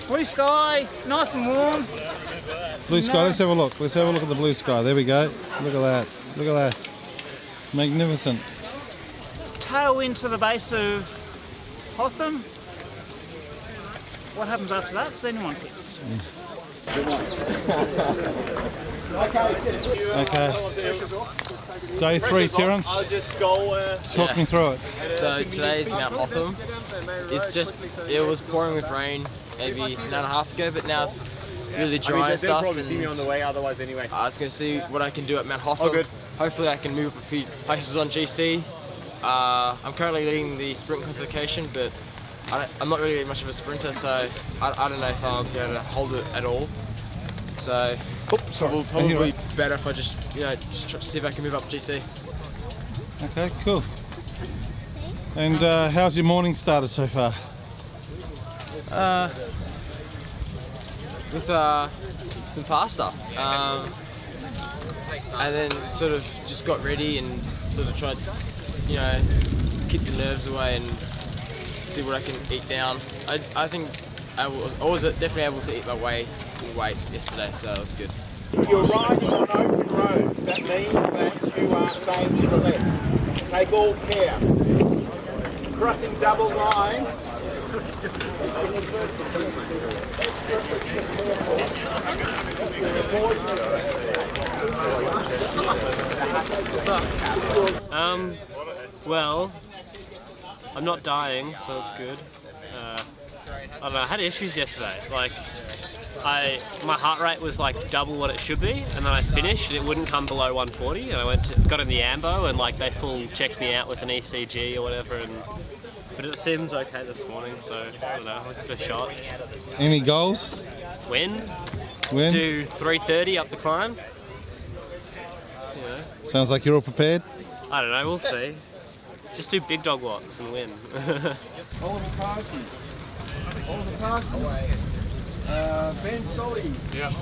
Blue sky, nice and warm. Blue sky, let's have a look. Let's have a look at the blue sky. There we go. Look at that. Look at that. Magnificent. Tailwind to the base of Hoth. What happens after that? Does anyone guess? Okay. Day 3, Terence. I'll just go. Talk me through it. So today's Mount Hotham. It was pouring with rain maybe an hour and a half ago, but now it's really dry and stuff. Probably see me on the way otherwise anyway. I was going to see what I can do at Mount Hotham. Oh, good. Hopefully I can move up a few places on GC. I'm currently leading the sprint classification, but I'm not really much of a sprinter, so I don't know if I'll be able to hold it at all. So probably better if I just try to see if I can move up GC. Okay, cool. And how's your morning started so far? With some pasta. And then sort of just got ready and sort of tried, keep the nerves away and see what I can eat down. I think I was definitely able to eat my way in weight yesterday, so it was good. If you're riding on open roads, that means that you are staying to the left. Take all care. Crossing double lines. Well, I'm not dying, so that's good. I don't know, I had issues yesterday. Like, my heart rate was like double what it should be, and then I finished and it wouldn't come below 140, and I got in the ambo and like they full checked me out with an ECG or whatever, but it seems okay this morning, so I don't know, I'll give it a shot. Any goals? Win? Do 3:30 up the climb. Sounds like you're all prepared. I don't know, we'll see. Just do big dog watts and win. Oliver Parsons. Ben Solly. Yeah.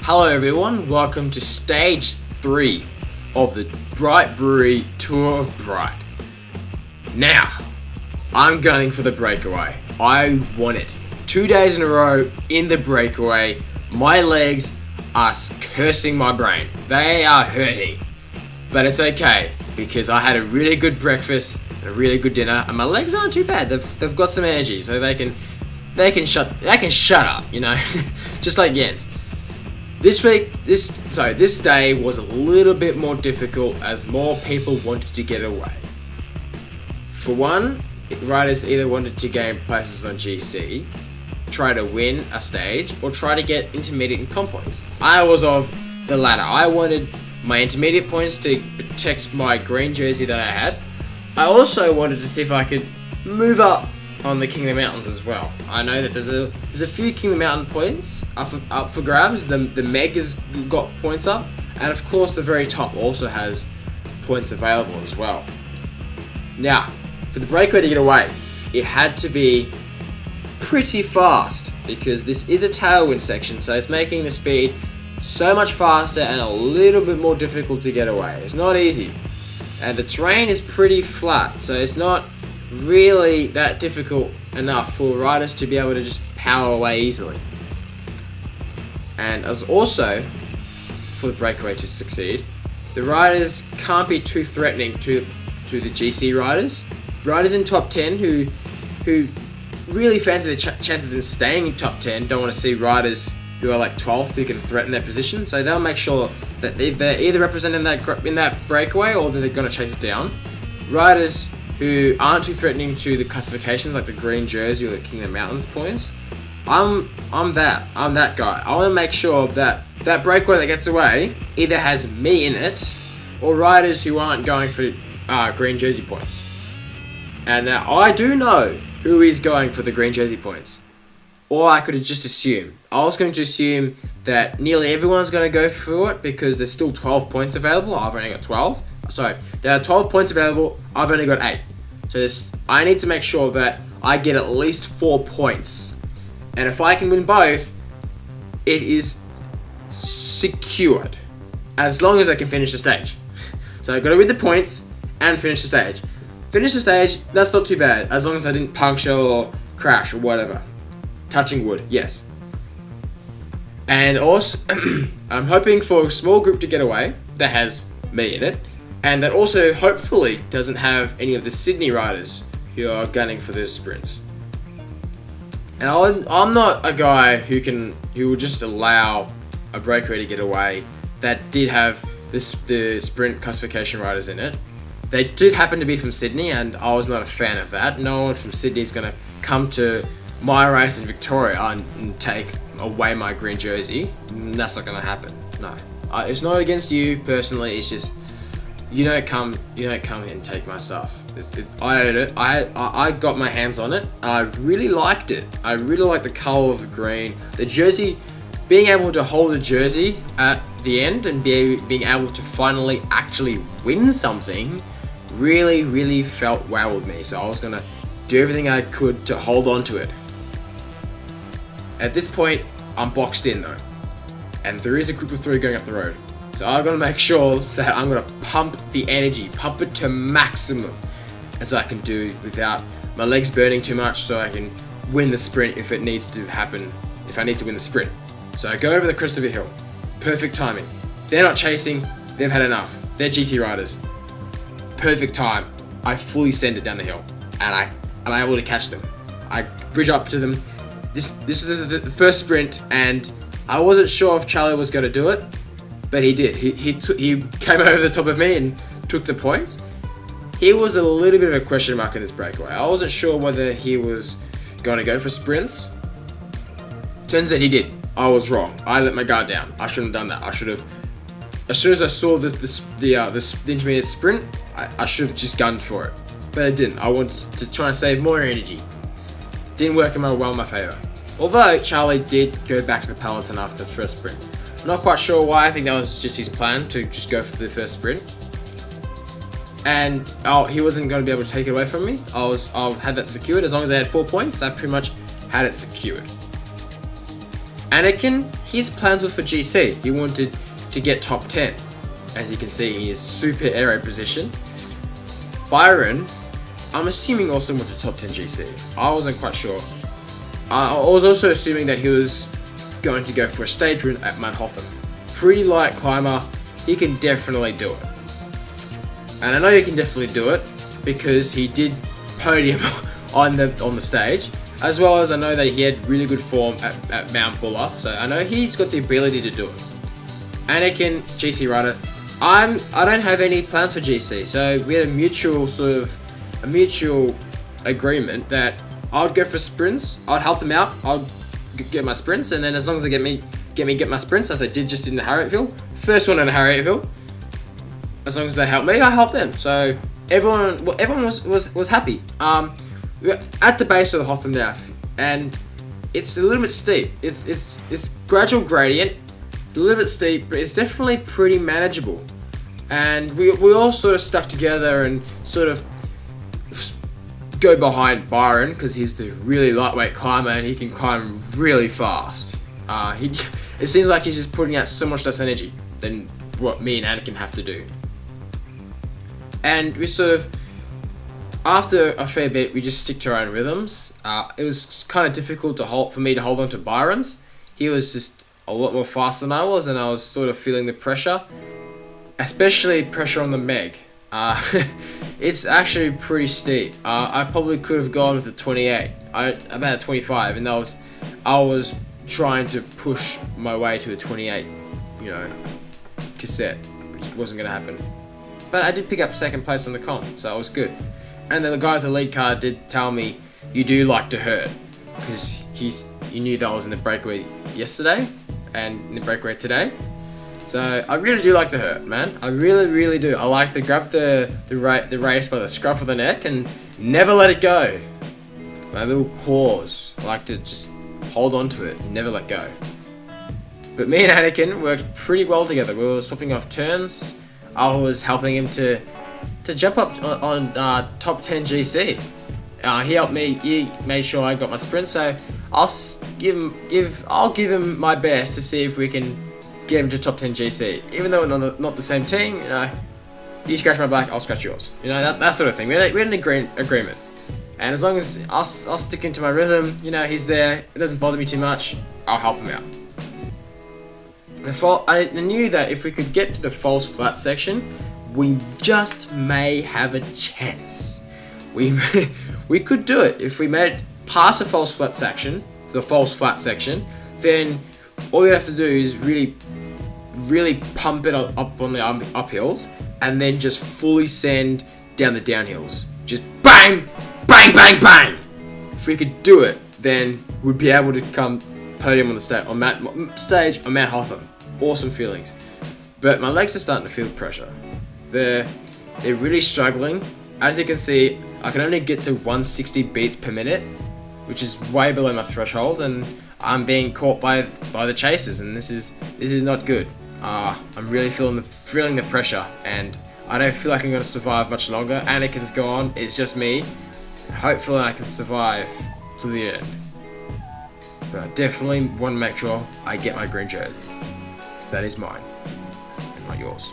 Hello everyone, welcome to stage 3 of the Bright Brewery Tour of Bright. Now, I'm going for the breakaway. I won it. 2 days in a row in the breakaway. My legs are cursing my brain. They are hurting. But it's okay, because I had a really good breakfast and a really good dinner, and my legs aren't too bad. They've got some energy, so they can shut up, just like Jens. This day was a little bit more difficult as more people wanted to get away. For one, riders either wanted to gain places on GC, try to win a stage, or try to get intermediate and comp points. I was of the latter. I wanted my intermediate points to protect my green jersey that I had. I also wanted to see if I could move up on the King of the Mountains as well. I know that there's a few King of the Mountain points up for grabs. The Meg has got points up, and of course the very top also has points available as well. Now, for the breakaway to get away, it had to be pretty fast because this is a tailwind section, so it's making the speed so much faster and a little bit more difficult to get away. It's not easy, and the terrain is pretty flat, so it's not really that difficult enough for riders to be able to just power away easily. And as also for the breakaway to succeed, the riders can't be too threatening to the GC riders. Riders in top 10 who really fancy their chances in staying in top 10 don't want to see riders who are like 12th who can threaten their position, so they'll make sure that they're either represented in that breakaway or that they're going to chase it down. Riders who aren't too threatening to the classifications like the green jersey or the King of the Mountains points, I'm that guy. I want to make sure that that breakaway that gets away either has me in it or riders who aren't going for green jersey points. And now I do know who is going for the green jersey points. Or I could just assume. I was going to assume that nearly everyone's going to go for it because there's still 12 points available. I've only got 12. So there are 12 points available. I've only got 8. So I need to make sure that I get at least 4 points. And if I can win both, it is secured. As long as I can finish the stage. So I got to win the points and finish the stage. Finish the stage, that's not too bad, as long as I didn't puncture or crash or whatever. Touching wood, yes. And also, I'm hoping for a small group to get away that has me in it, and that also hopefully doesn't have any of the Sydney riders who are gunning for those sprints. And I'm not a guy who will just allow a breakaway to get away that did have the sprint classification riders in it. They did happen to be from Sydney, and I was not a fan of that. No one from Sydney is going to come to my race in Victoria and take away my green jersey. That's not going to happen. No, it's not against you personally. It's just you don't come here and take my stuff. I own it. I got my hands on it. I really liked it. I really liked the color of the green. The jersey, being able to hold the jersey at the end and being able to finally actually win something really felt wow with me. So I was gonna do everything I could to hold on to it. At this point, I'm boxed in though, and there is a group of 3 going up the road. So I'm gonna make sure that I'm gonna pump the energy, pump it to maximum as I can do without my legs burning too much, so I can win the sprint if it needs to happen, if I need to win the sprint. So I go over the crest of a hill. Perfect timing. They're not chasing, they've had enough. They're GT riders. Perfect time. I fully send it down the hill, and I'm able to catch them. I bridge up to them. This is the first sprint, and I wasn't sure if Charlie was going to do it, but he did. He came over the top of me and took the points. He was a little bit of a question mark in this breakaway. I wasn't sure whether he was going to go for sprints. Turns out he did. I was wrong. I let my guard down. I shouldn't have done that. I should have, as soon as I saw the intermediate sprint, I should have just gunned for it. But I didn't. I wanted to try and save more energy. Didn't work in my favour. Although Charlie did go back to the peloton after the first sprint. I'm not quite sure why. I think that was just his plan to just go for the first sprint. And he wasn't going to be able to take it away from me. I had that secured. As long as I had 4 points, I pretty much had it secured. Anakin, his plans were for GC. He wanted to get top 10. As you can see, he is super aero position. Byron, I'm assuming also went to top 10 GC. I wasn't quite sure. I was also assuming that he was going to go for a stage run at Mount Hoth. Pretty light climber, he can definitely do it. And I know he can definitely do it because he did podium on the stage, as well as I know that he had really good form at Mount Buller, so I know he's got the ability to do it. Anakin, GC rider, I don't have any plans for GC, so we had a mutual agreement that I'd go for sprints, I'd help them out, I'd get my sprints, and then as long as they get my sprints, as I did just in the Harrietville, first one in Harrietville, as long as they help me, I help them. So everyone was happy. We're at the base of the Hoth now, and it's a little bit steep. It's gradual gradient. It's a little bit steep, but it's definitely pretty manageable. And we all sort of stuck together and sort of go behind Byron because he's the really lightweight climber and he can climb really fast. It seems like he's just putting out so much less energy than what me and Anakin have to do. And we sort of, after a fair bit, we just stick to our own rhythms. It was kind of difficult for me to hold on to Byron's. He was just a lot more fast than I was, and I was sort of feeling the pressure, especially pressure on the Meg. It's actually pretty steep. I probably could have gone with the 28. About a 25, and I was trying to push my way to a 28, cassette, which wasn't going to happen. But I did pick up second place on the comp, so it was good. And then the guy with the lead car did tell me, you do like to hurt, because he knew that I was in the breakaway yesterday, and in the breakaway today. So I really do like to hurt, man. I really do. I like to grab the race by the scruff of the neck and never let it go. My little claws. I like to just hold on to it and never let go. But me and Anakin worked pretty well together. We were swapping off turns. I was helping him to jump up on top 10 GC. He helped me. He made sure I got my sprint. So I'll give him my best to see if we can get him to top 10 GC. Even though we're not the same team, you scratch my back, I'll scratch yours. You know, that sort of thing. We had an agreement. And as long as I'll stick into my rhythm, you know, he's there, it doesn't bother me too much, I'll help him out. I knew that if we could get to the false flat section, we just may have a chance. We could do it. If we made it past the false flat section, then all we have to do is really pump it up on the uphills, and then just fully send down the downhills. Just bang, bang, bang, bang. If we could do it, then we'd be able to come podium on the stage on Mount Hoth. Awesome feelings. But my legs are starting to feel the pressure. They're really struggling. As you can see, I can only get to 160 beats per minute, which is way below my threshold, and I'm being caught by the chasers, and this is not good. I'm really feeling the pressure, and I don't feel like I'm going to survive much longer. Anakin's gone. It's just me. Hopefully, I can survive to the end. But I definitely want to make sure I get my green jersey. Because that is mine, and not yours.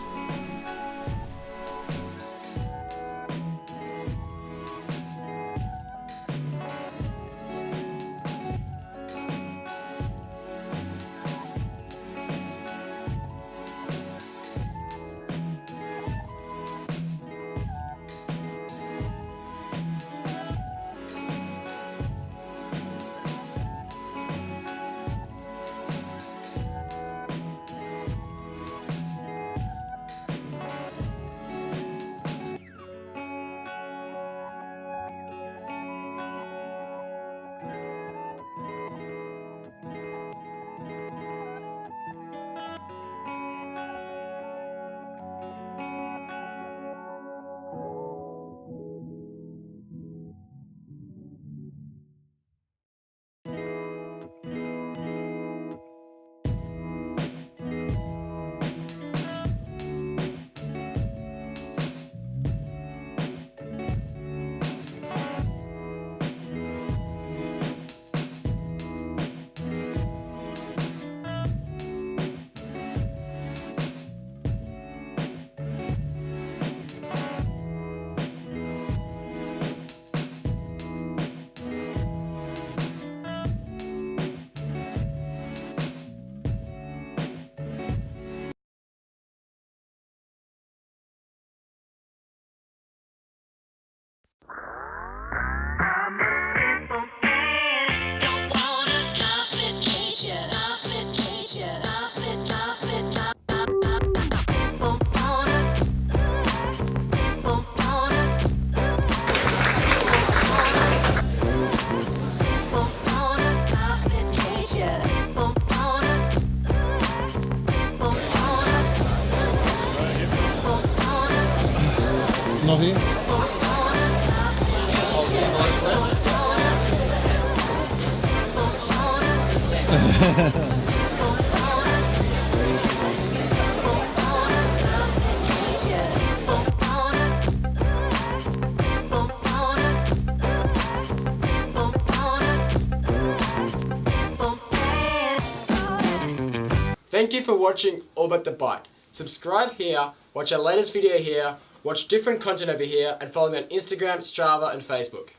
Not here? Thank you for watching All But The Bike. Subscribe here, watch our latest video here, watch different content over here, and follow me on Instagram, Strava, and Facebook.